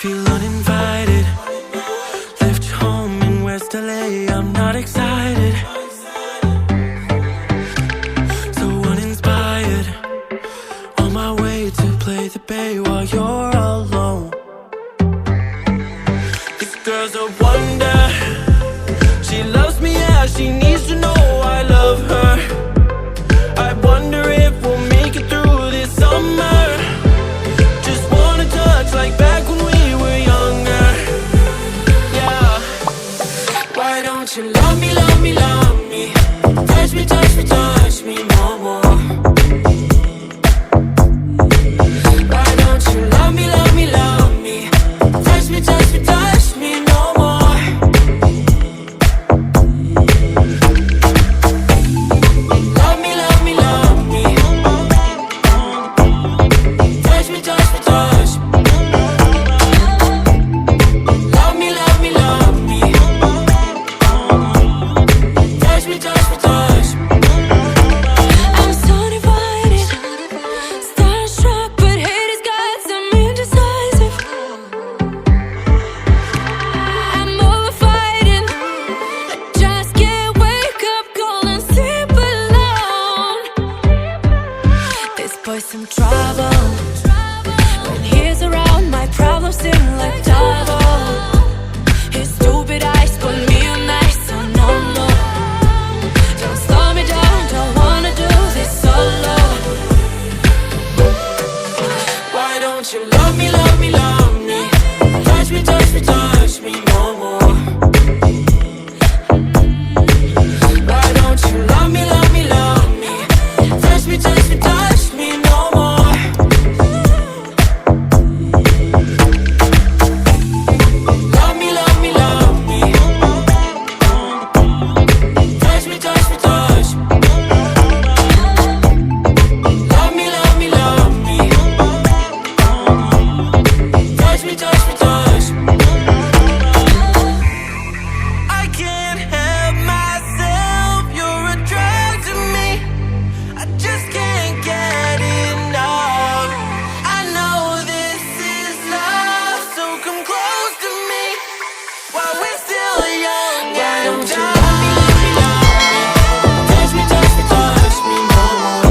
Feel uninvited. Left home in West LA, I'm not excited. So uninspired. On my way to play the bay while you're alone. This girl's a wonder. She loves me, yeah, she needs to know I love her. I wonder if we'll make it through this summer. Just wanna touch like back when we were younger. Yeah. Why don't you love me, love me, love me? Touch me, touch me, touch me no more. Why don't you love me, love me, love me? Touch me, touch me, touch me no more. Love me, love me, love me. Touch me, touch me, touch me. Love me, love me, love me. Touch me, touch me, touch me. I'm so divided, starstruck, but haters got some indecisive. I'm over fighting, I just can't wake up cold and sleep alone. This boy's some trouble. When he's around, my problems seem like double. His stupid eyes put me on ice, so no more. Don't slow me down, don't wanna do this solo. Why don't you love me, love me, love me? Touch me, touch me, touch me no more. Why don't you love me, love me, love me? Touch me, touch me, touch me no more. Love me, love me, love me. Touch me, touch me, touch me. Love me, love me, love me. Touch me, touch me, touch me. I can't help myself, you're a drug to me. I just can't get enough. I know this is love, so come close to me while we're still young. Why don't you love me, love me, love me? Touch me, touch me, touch me no more.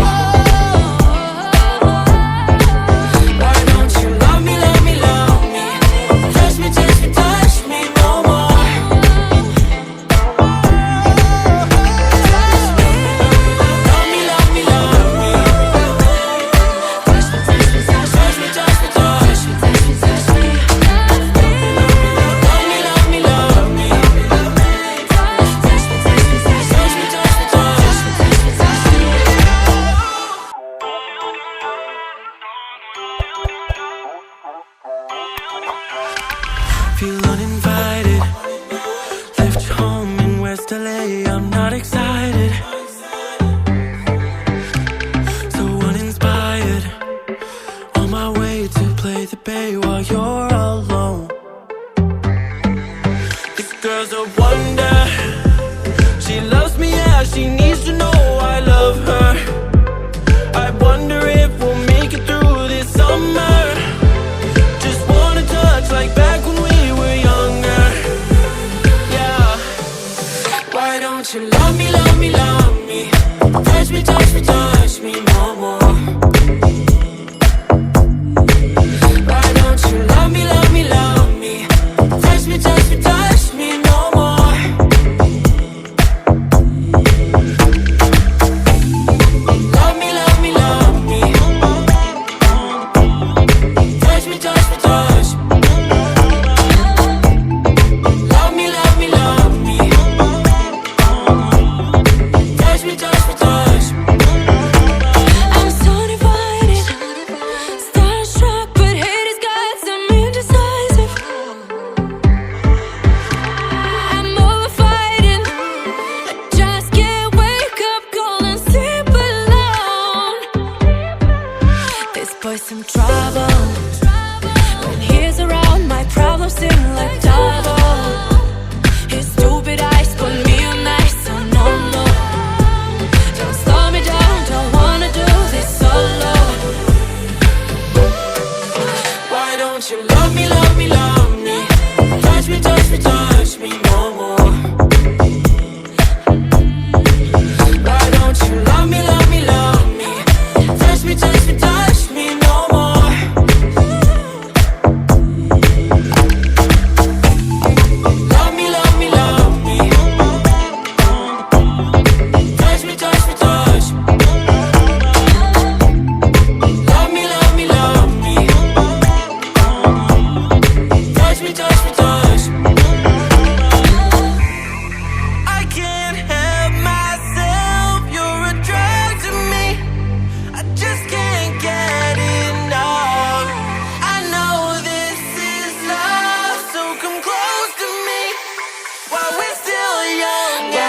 Why don't you love me, love me, love me? Touch me, touch me, touch me no more. Love me, love me, love me. Touch me, touch me, touch me, touch me, touch me, touch me, touch me. Love me, love me, love me. Touch me, touch me, touch me, touch me, touch me, touch me, touch me. Feel uninvited. Left home in West LA, I'm not excited. So uninspired. On my way to play the bay while you're